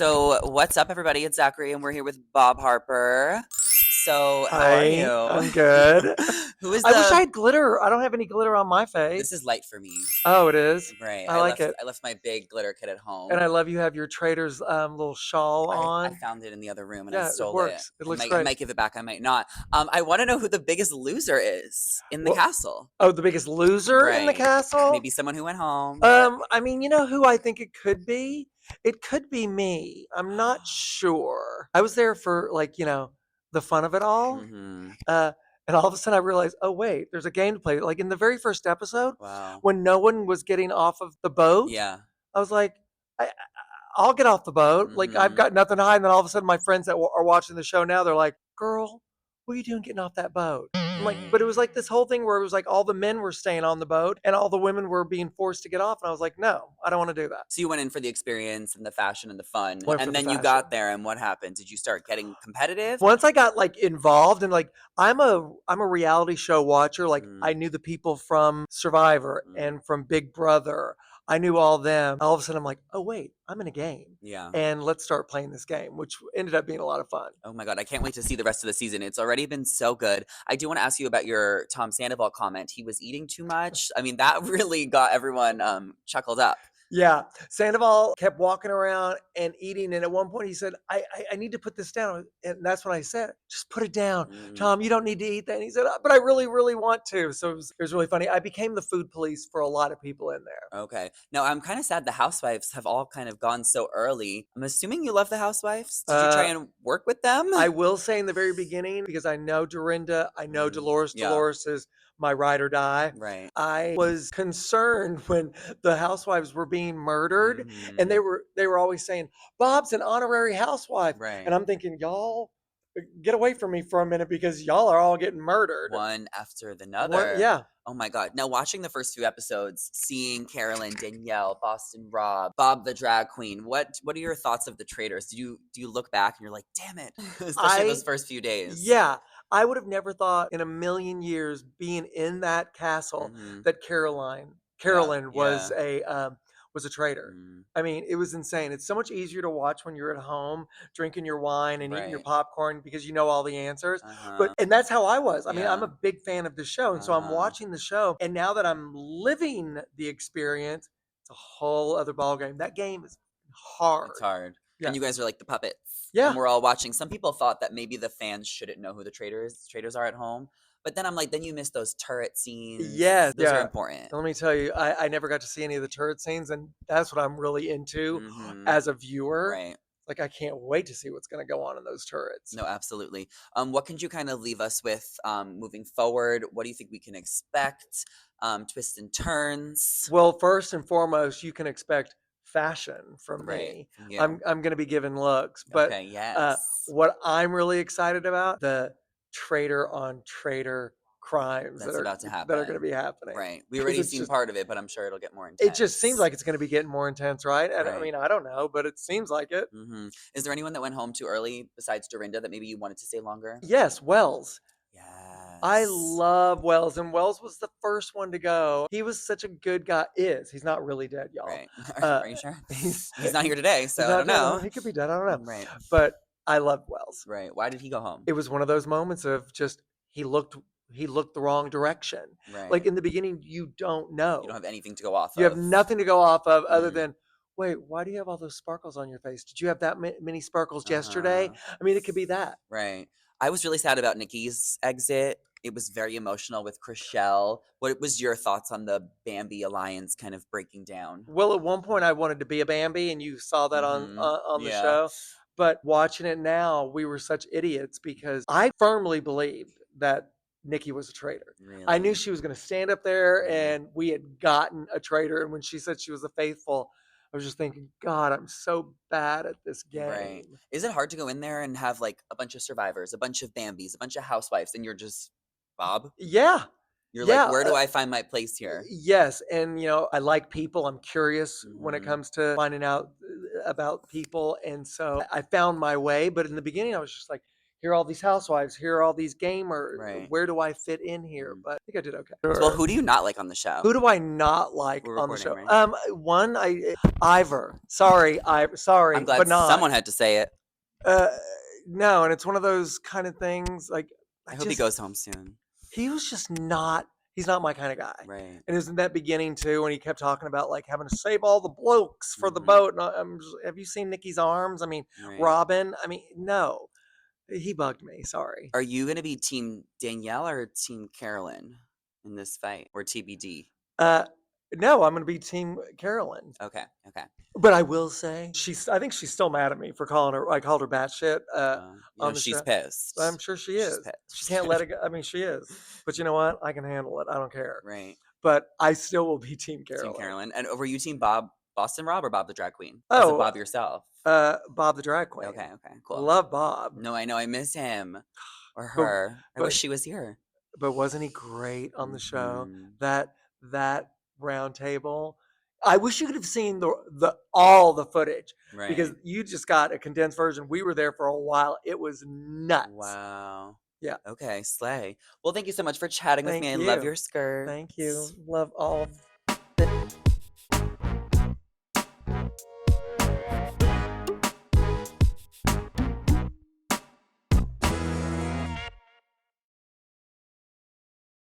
So, what's up, everybody? It's Zachary, and we're here with Bob Harper. So, how are Hi, you? I'm good. Who is I wish I the? had glitter. I don't have any glitter on my This face. is light for me, Oh, it is? right? I like it. I left my big glitter kit at And home. I love you have your Traitors little shawl I on. found it in the other room and I Yeah, it stole it. works. It I looks might I great. might give it back. I might not. I want to know who the biggest loser is in the Well, castle. oh, the biggest loser in the Right? castle? Maybe someone who went home, but I mean, you know who I think it could be? It could be me. I'm not sure. I was there for the fun of it all. mm-hmm. Uh, and all of a sudden I realized, oh wait, there's a game to play. Like in the very first episode, Wow. when no one was getting off of the boat, Yeah. I was like, I'll get off the boat. Like I've Mm-hmm. got nothing to hide. And then all of a sudden, my friends that are watching the show now, they're like, "Girl, what are you doing getting off that boat?" I'm like, but it was like this whole thing where it was like all the men were staying on the boat and all the women were being forced to get off. And I was like, no, I don't want to do that. So you went in for the experience and the fashion and the fun, Went for and the then you fashion. got there, and what happened? Did you start getting competitive? Once I got like involved and like I'm a reality show watcher. Like I Mm, knew the people from Survivor mm, and from Big Brother. I knew all them. All of a sudden I'm like, oh wait, I'm in a game. yeah. And let's start playing this game, which ended up being a lot of fun. Oh my God, I can't wait to see the rest of the season. It's already been so good. I do want to ask you about your Tom Sandoval comment. He was eating too much. I mean, that really got everyone chuckled up. Yeah, Sandoval kept walking around and eating, and at one point he said, "I need to put this down," and that's when I said, "Just put it down, Mm, Tom. You don't need to eat that." And he said, "But I really, really want to." So it was really funny. I became the food police for a lot of people in there. okay. Now, I'm kind of sad the housewives have all kind of gone so early. I'm assuming you love the housewives. Did you try Uh, and work with them? I will say in the very beginning, because I know Dorinda, I know Mm, Dolores. yeah, Dolores is my ride or die. right. I was concerned when the housewives were being murdered, and Hmm. they were always saying, "Bob's an honorary housewife," Right. and I'm thinking, y'all get away from me for a minute because y'all are all getting murdered. One after the What? another. Yeah. Oh my God. Now, watching the first few episodes, seeing Carolyn, Danielle, Boston Rob, Bob the drag queen, what are your thoughts of the Traitors? Do you look back and you're like, damn it, especially those I first few days? Yeah, I would have never thought in a million years being in that castle Mm-hmm. that Yeah, Carolyn yeah. was a traitor. Mm, I mean, it was insane. It's so much easier to watch when you're at home drinking your wine and eating your right. popcorn because you know all the answers. Uh-huh. But that's how I was. I mean, I'm Yeah. a big fan of the show, and so I'm Uh-huh. watching the show, and now that I'm living the experience, it's a whole other ballgame. That game is It's hard. hard. And Yeah. you guys are like the puppets. And Yeah. we're all watching. Some people thought that maybe the fans shouldn't know who the traitors are at home. But then I'm like, then you miss those turret scenes. Yes, Those are yeah. important. Let me tell you, I never got to see any of the turret scenes, and that's what I'm really into Mm-hmm. as a viewer. Right. Like, I can't wait to see what's going to go on in those turrets. No, absolutely. What can you kind of leave us with moving forward? What do you think we can expect? Twists and turns. Well, first and foremost, you can expect fashion from Right. me. From I'm you. I'm going to be given looks, but Okay. Yes. what I'm really excited about the traitor on traitor crimes That's about to that are going to happen. be happening Right. We because already it's seen just part of it, but I'm sure it'll get more it just seems intense. like it's going to be getting more intense, right? And I Right. mean, I don't know, but it seems like it. Is there anyone that went home too early besides Dorinda that maybe you wanted to stay longer? Yes, Wells. I Yes. love Wells, and Wells was the first one to go. He was such a good guy. He's not really dead, y'all. Right. Uh, Are you sure? he's He's not here today, he's so I not don't dead. know. He could be dead. I don't know. Right. But I love Wells. Right. Why did he go home? It was one of those moments of just he looked he looked the wrong direction. Like Right. in the beginning, you don't You don't know. have anything to go off You have of. nothing to go off of other Mm. than, wait, why do you have all those sparkles on your face? Did you have that many sparkles yesterday? Uh-huh. I mean, it could be that. Right. I was really sad about Nikki's exit. It was very emotional with Chriselle. What was your thoughts on the Bambi alliance kind of breaking down? Well, at one point I wanted to be a Bambi, and you saw that Mm-hmm. on the Yeah. show. But watching it now, we were such idiots because I firmly believed that Nikki was a traitor. I knew Really. she was going to stand up there, Mm. and we had gotten a traitor. And when she said she was a faithful, I was just thinking, God, I'm so bad at this Right. game. Is it hard to go in there and have like a bunch of survivors, a bunch of Bambis, a bunch of housewives, and you're just Bob? Yeah, You're like, yeah. where do I find my place here? Yes, and I like people. I'm curious when it Mm-hmm. comes to finding out about people, and so I found my way. But in the beginning, I was just like, here are all these housewives, here are all these gamers. Right. Where do I fit in here? Mhm. But I think I did okay. Well, who do you not like on the show? Who do I not like We're on the recording, show? right? One, Ivor. Sorry, sorry, I'm glad but not. someone had to say it. Uh, no, and it's one of those kind of things. Like I hope he goes home soon. he was just not. He's not my kind of guy. Right. And isn't that beginning too when he kept talking about like having to save all the blokes for the Mhm. boat? And have you seen Nikki's arms? I mean, Right. Robin. I mean, no, he bugged me. Sorry. Are you gonna be Team Danielle or Team Carolyn in this fight, or TBD? No, I'm gonna be Team Carolyn. Okay. Okay. But I will say I think she's still mad at me for calling her. I called her batshit You know on the she's show. pissed. I'm sure she She's is. pissed. She can't let it go. I mean, she is. But you know what? I can handle it. I don't care. Right. But I still will be Team Team Carolyn. Carolyn. And were you Team Boston Rob, or Bob the drag queen? As a Oh, Bob yourself. Bob the drag queen. Okay. Okay. Cool. Love Bob. No, I know. I miss him or her. I wish she was here. But wasn't he great on the show? Mhm. That round table. I wish you could have seen all the footage because Right. you just got a condensed version. We were there for a while. It was nuts. Wow. Yeah. Okay. Slay. Well, thank you so much for chatting with me. Thank I love you. your skirt. Thank you. Love all of